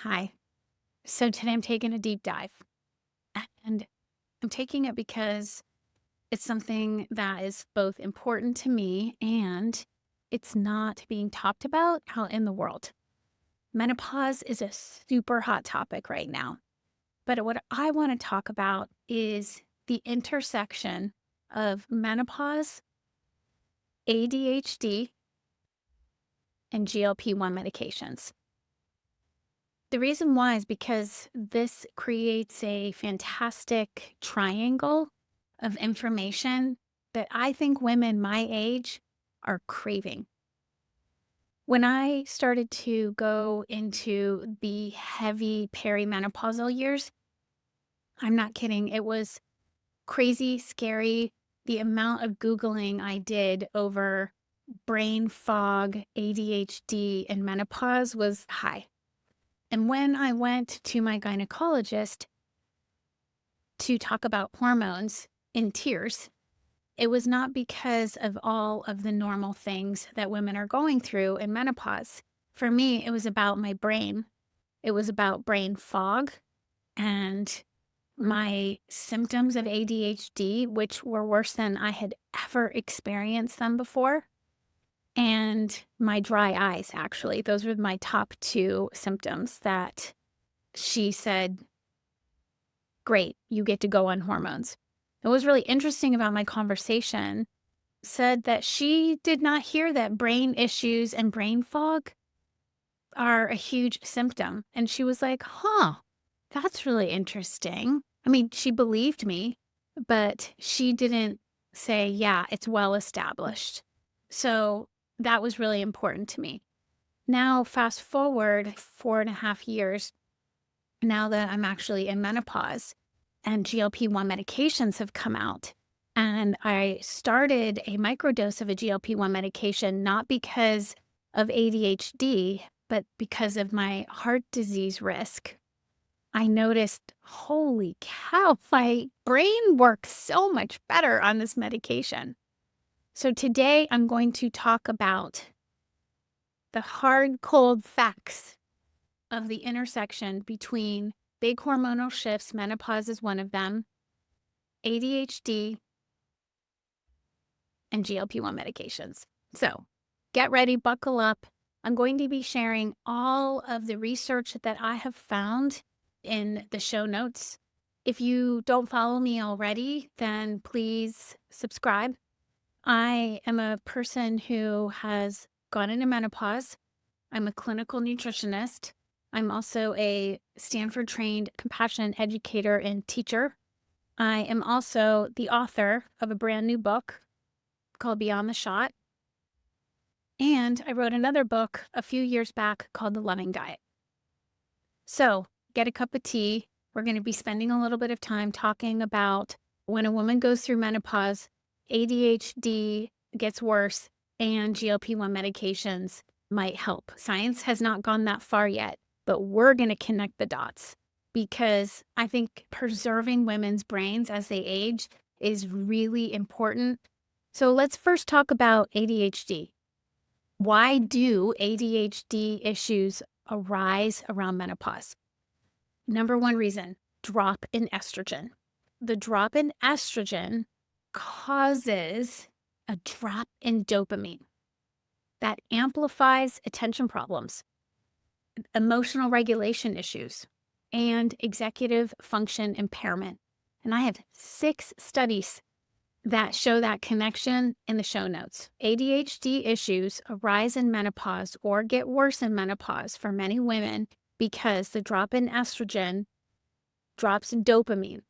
Hi. So today I'm taking a deep dive, and I'm taking it because it's something that is both important to me and it's not being talked about out in the world. Menopause is a super hot topic right now. But what I want to talk about is the intersection of menopause, ADHD, and GLP-1 medications. The reason why is because this creates a fantastic triangle of information that I think women my age are craving. When I started to go into the heavy perimenopausal years, I'm not kidding, it was crazy, scary. The amount of Googling I did over brain fog, ADHD, and menopause was high. And when I went to my gynecologist to talk about hormones in tears, it was not because of all of the normal things that women are going through in menopause. For me, it was about my brain. It was about brain fog and my symptoms of ADHD, which were worse than I had ever experienced them before. And my dry eyes, actually. Those were my top two symptoms that she said, great, you get to go on hormones. What was really interesting about my conversation said that she did not hear that brain issues and brain fog are a huge symptom. And she was like, huh, that's really interesting. I mean, she believed me, but she didn't say, yeah, it's well established. So that was really important to me. Now, fast forward 4.5 years, now that I'm actually in menopause and GLP-1 medications have come out. And I started a microdose of a GLP-1 medication, not because of ADHD, but because of my heart disease risk. I noticed, holy cow, my brain works so much better on this medication. So today I'm going to talk about the hard, cold facts of the intersection between big hormonal shifts, menopause is one of them, ADHD, and GLP-1 medications. So get ready, buckle up. I'm going to be sharing all of the research that I have found in the show notes. If you don't follow me already, then please subscribe. I am a person who has gone into menopause. I'm a clinical nutritionist. I'm also a Stanford trained compassion educator and teacher. I am also the author of a brand new book called Beyond the Shot. And I wrote another book a few years back called The Loving Diet. So get a cup of tea. We're going to be spending a little bit of time talking about when a woman goes through menopause, ADHD gets worse, and GLP-1 medications might help. Science has not gone that far yet, but we're going to connect the dots because I think preserving women's brains as they age is really important. So let's first talk about ADHD. Why do ADHD issues arise around menopause? Number one reason, drop in estrogen. The drop in estrogen causes a drop in dopamine that amplifies attention problems, emotional regulation issues, and executive function impairment. And I have 6 studies that show that connection in the show notes. ADHD issues arise in menopause or get worse in menopause for many women because the drop in estrogen drops in dopamine.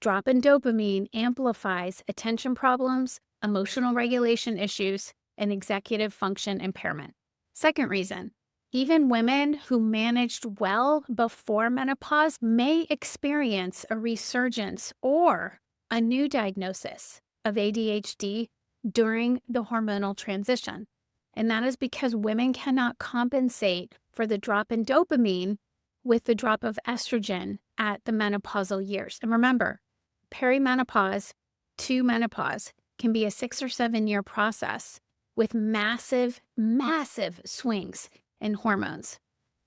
Drop in dopamine amplifies attention problems, emotional regulation issues, and executive function impairment. Second reason, even women who managed well before menopause may experience a resurgence or a new diagnosis of ADHD during the hormonal transition. And that is because women cannot compensate for the drop in dopamine with the drop of estrogen at the menopausal years. And remember, perimenopause to menopause can be a 6 or 7 year process with massive, massive swings in hormones.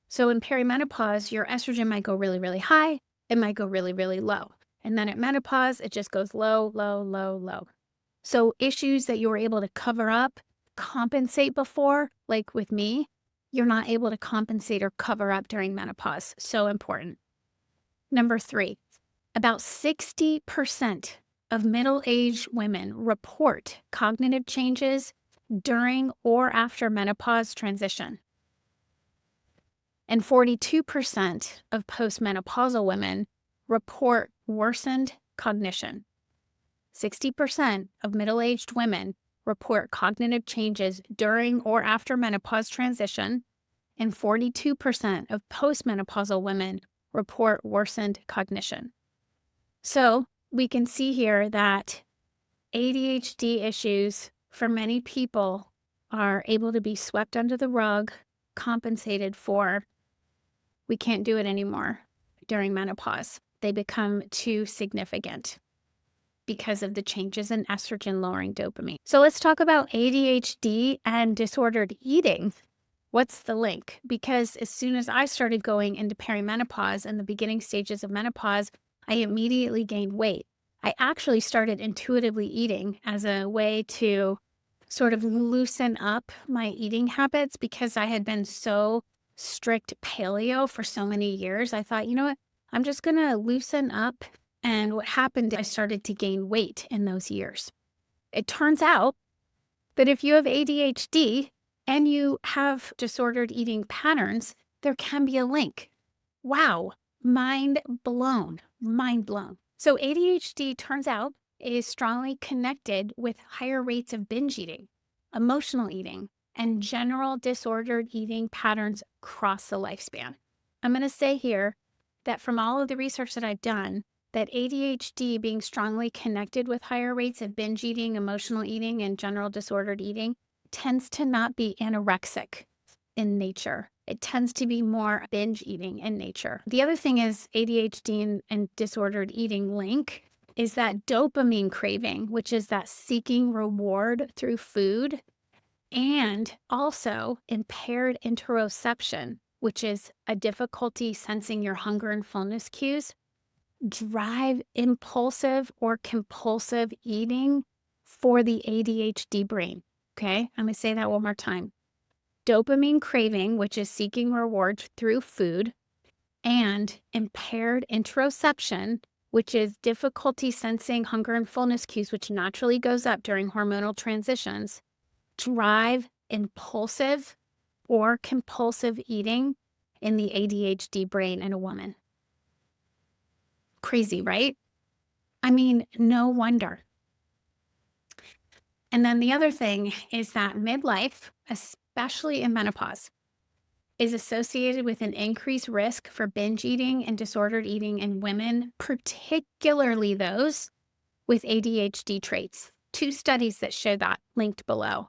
So in perimenopause, your estrogen might go really, really high. It might go really, really low. And then at menopause, it just goes low, low, low, low. So issues that you were able to cover up, compensate before, like with me, you're not able to compensate or cover up during menopause. So important. Number 3, about 60% of middle-aged women report cognitive changes during or after menopause transition. And 42% of postmenopausal women report worsened cognition. 60% of middle-aged women report cognitive changes during or after menopause transition, and 42% of postmenopausal women report worsened cognition. So we can see here that ADHD issues for many people are able to be swept under the rug, compensated for. We can't do it anymore during menopause. They become too significant because of the changes in estrogen lowering dopamine. So let's talk about ADHD and disordered eating. What's the link? Because as soon as I started going into perimenopause and the beginning stages of menopause, I immediately gained weight. I actually started intuitively eating as a way to sort of loosen up my eating habits because I had been so strict paleo for so many years. I thought, you know what? I'm just going to loosen up. And what happened, I started to gain weight in those years. It turns out that if you have ADHD and you have disordered eating patterns, there can be a link. Wow, mind blown, mind blown. So ADHD, turns out, is strongly connected with higher rates of binge eating, emotional eating, and general disordered eating patterns across the lifespan. I'm going to say here that from all of the research that I've done, that ADHD being strongly connected with higher rates of binge eating, emotional eating, and general disordered eating tends to not be anorexic in nature. It tends to be more binge eating in nature. The other thing is ADHD and disordered eating link is that dopamine craving, which is that seeking reward through food, and also impaired interoception, which is a difficulty sensing your hunger and fullness cues, drive impulsive or compulsive eating for the ADHD brain. Okay, I'm going to say that one more time. Dopamine craving, which is seeking reward through food, and impaired interoception, which is difficulty sensing hunger and fullness cues, which naturally goes up during hormonal transitions, drive impulsive or compulsive eating in the ADHD brain in a woman. Crazy, right? I mean, no wonder. And then the other thing is that midlife, especially in menopause, is associated with an increased risk for binge eating and disordered eating in women, particularly those with ADHD traits. 2 studies that show that linked below.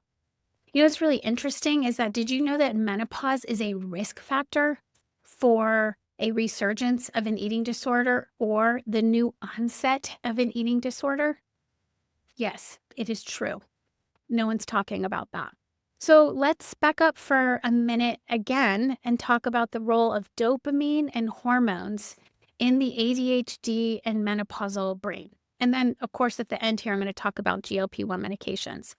You know what's really interesting is that, did you know that menopause is a risk factor for a resurgence of an eating disorder or the new onset of an eating disorder? Yes, it is true. No one's talking about that. So let's back up for a minute again and talk about the role of dopamine and hormones in the ADHD and menopausal brain. And then, of course, at the end here, I'm going to talk about GLP-1 medications.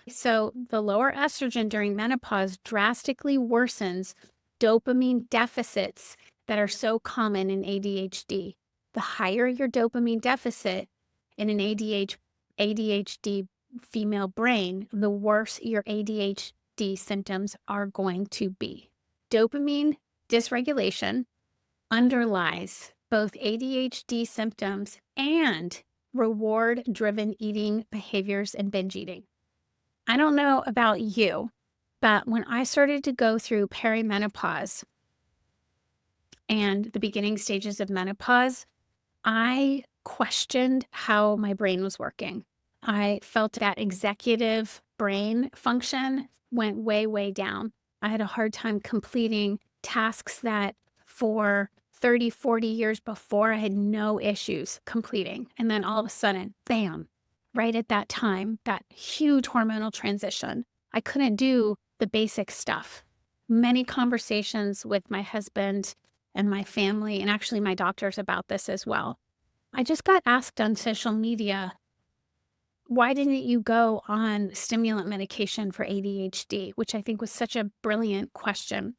So the lower estrogen during menopause drastically worsens dopamine deficits that are so common in ADHD. The higher your dopamine deficit in an ADHD female brain, the worse your ADHD symptoms are going to be. Dopamine dysregulation underlies both ADHD symptoms and reward-driven eating behaviors and binge eating. I don't know about you, but when I started to go through perimenopause and the beginning stages of menopause, I questioned how my brain was working. I felt that executive brain function went way, way down. I had a hard time completing tasks that for 30, 40 years before I had no issues completing. And then all of a sudden, bam, right at that time, that huge hormonal transition, I couldn't do the basic stuff. many conversations with my husband and my family, and actually my doctors about this as well. I just got asked on social media, why didn't you go on stimulant medication for ADHD? Which I think was such a brilliant question.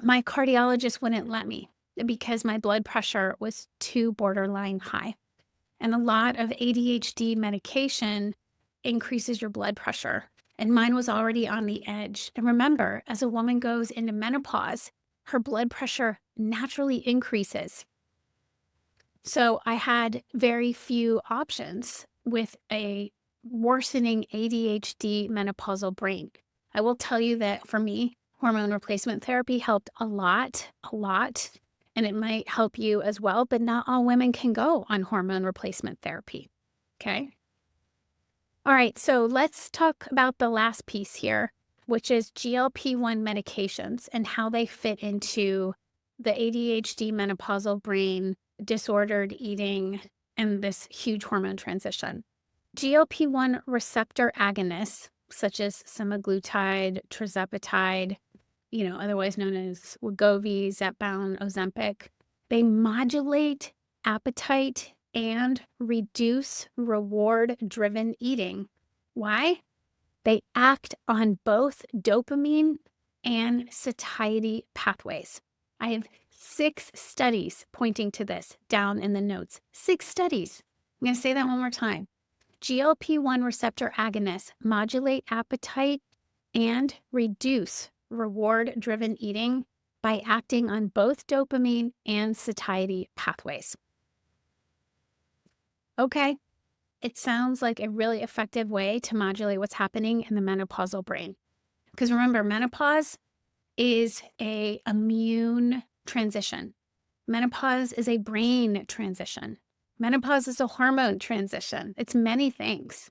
My cardiologist wouldn't let me because my blood pressure was too borderline high. And a lot of ADHD medication increases your blood pressure. And mine was already on the edge. And remember, as a woman goes into menopause, her blood pressure naturally increases. So I had very few options with a worsening ADHD menopausal brain. I will tell you that for me, hormone replacement therapy helped a lot, and it might help you as well, but not all women can go on hormone replacement therapy. Okay. All right. So let's talk about the last piece here, which is GLP-1 medications and how they fit into the ADHD menopausal brain, disordered eating, and this huge hormone transition. GLP-1 receptor agonists, such as semaglutide, tirzepatide, otherwise known as Wegovy, Zepbound, Ozempic, they modulate appetite and reduce reward-driven eating. Why? They act on both dopamine and satiety pathways. I have 6 studies pointing to this down in the notes. 6 studies. I'm going to say that one more time. GLP-1 receptor agonists modulate appetite and reduce reward-driven eating by acting on both dopamine and satiety pathways. Okay, it sounds like a really effective way to modulate what's happening in the menopausal brain. Because remember, menopause is an immune transition. Menopause is a brain transition. Menopause is a hormone transition. It's many things.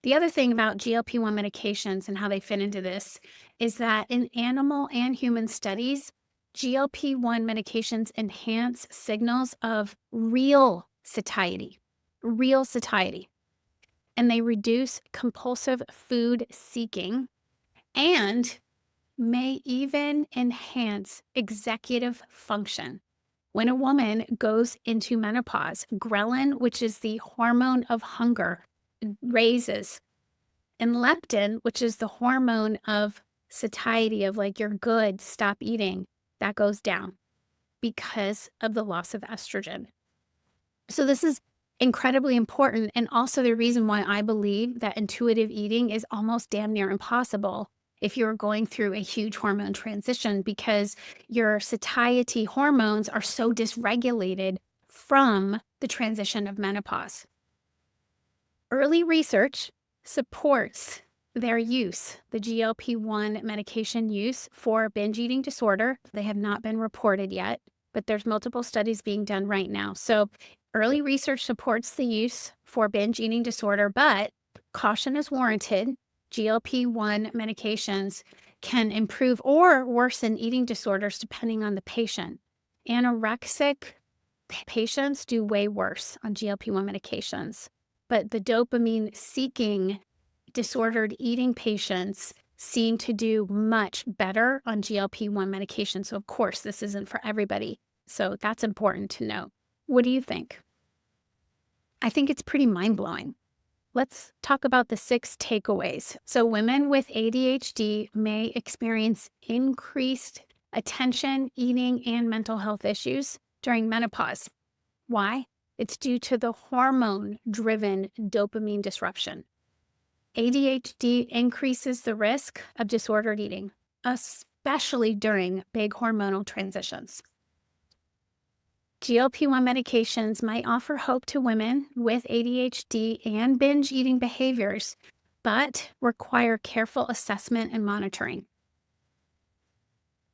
The other thing about GLP-1 medications and how they fit into this is that in animal and human studies, GLP-1 medications enhance signals of real satiety, and they reduce compulsive food seeking and may even enhance executive function. When a woman goes into menopause, ghrelin, which is the hormone of hunger, raises, and leptin, which is the hormone of satiety, of like, you're good, stop eating, that goes down because of the loss of estrogen. So this is incredibly important, and also the reason why I believe that intuitive eating is almost damn near impossible if you're going through a huge hormone transition, because your satiety hormones are so dysregulated from the transition of menopause. Early research supports their use, the GLP-1 medication use for binge eating disorder. They have not been reported yet, but there's multiple studies being done right now. So early research supports the use for binge eating disorder, but caution is warranted. GLP-1 medications can improve or worsen eating disorders depending on the patient. Anorexic patients do way worse on GLP-1 medications, but the dopamine-seeking disordered eating patients seem to do much better on GLP-1 medication. So of course, this isn't for everybody. So that's important to know. What do you think? I think it's pretty mind-blowing. Let's talk about the 6 takeaways. So women with ADHD may experience increased attention, eating, and mental health issues during menopause. Why? It's due to the hormone-driven dopamine disruption. ADHD increases the risk of disordered eating, especially during big hormonal transitions. GLP-1 medications might offer hope to women with ADHD and binge eating behaviors, but require careful assessment and monitoring.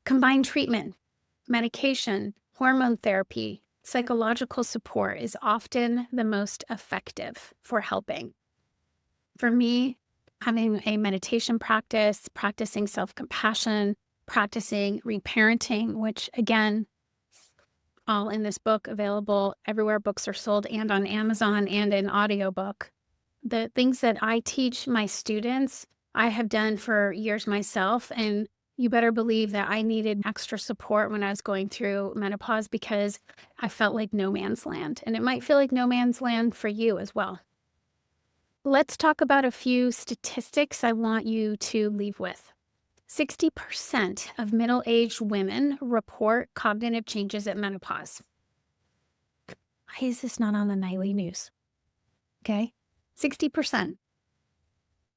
Combined treatment, medication, hormone therapy, psychological support is often the most effective for helping. For me, having a meditation practice, practicing self-compassion, practicing reparenting, which again, all in this book, available everywhere books are sold and on Amazon and in audiobook. The things that I teach my students, I have done for years myself. And, you better believe that I needed extra support when I was going through menopause because I felt like no man's land. And it might feel like no man's land for you as well. Let's talk about a few statistics I want you to leave with. 60% of middle-aged women report cognitive changes at menopause. Why is this not on the nightly news? Okay, 60%.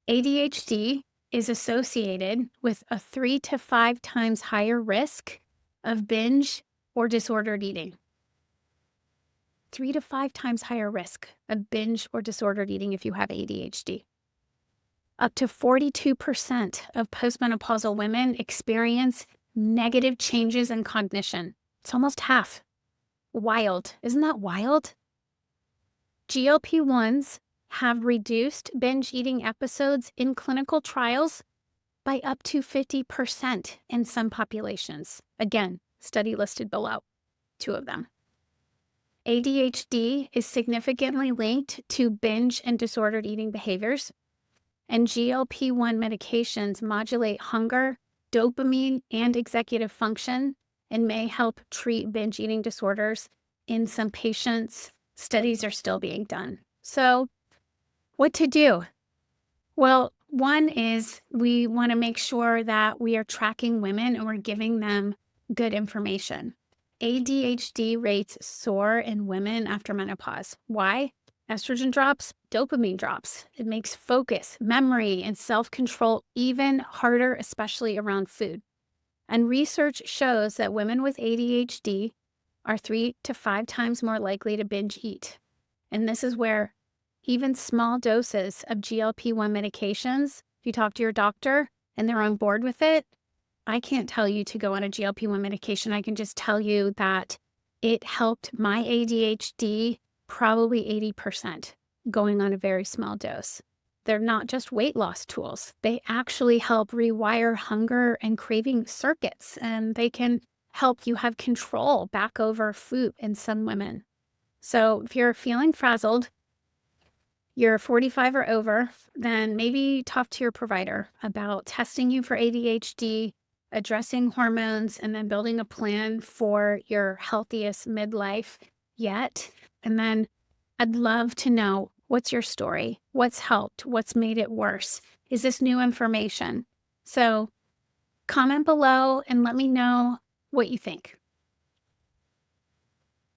ADHD is associated with a 3 to 5 times higher risk of binge or disordered eating. 3 to 5 times higher risk of binge or disordered eating if you have ADHD. Up to 42% of postmenopausal women experience negative changes in cognition. It's almost half. Wild. Isn't that wild? GLP-1s have reduced binge eating episodes in clinical trials by up to 50% in some populations. Again, study listed below, 2 of them. ADHD is significantly linked to binge and disordered eating behaviors, and GLP-1 medications modulate hunger, dopamine, and executive function, and may help treat binge eating disorders in some patients. Studies are still being done. So, what to do? Well, one is we want to make sure that we are tracking women and we're giving them good information. ADHD rates soar in women after menopause. Why? Estrogen drops, dopamine drops. It makes focus, memory, and self-control even harder, especially around food. And research shows that women with ADHD are 3 to 5 times more likely to binge eat. And this is where even small doses of GLP-1 medications, if you talk to your doctor and they're on board with it, I can't tell you to go on a GLP-1 medication. I can just tell you that it helped my ADHD probably 80% going on a very small dose. They're not just weight loss tools. They actually help rewire hunger and craving circuits, and they can help you have control back over food in some women. So if you're feeling frazzled, you're 45 or over, then maybe talk to your provider about testing you for ADHD, addressing hormones, and then building a plan for your healthiest midlife yet. And then I'd love to know, what's your story? What's helped? What's made it worse? Is this new information? So comment below and let me know what you think.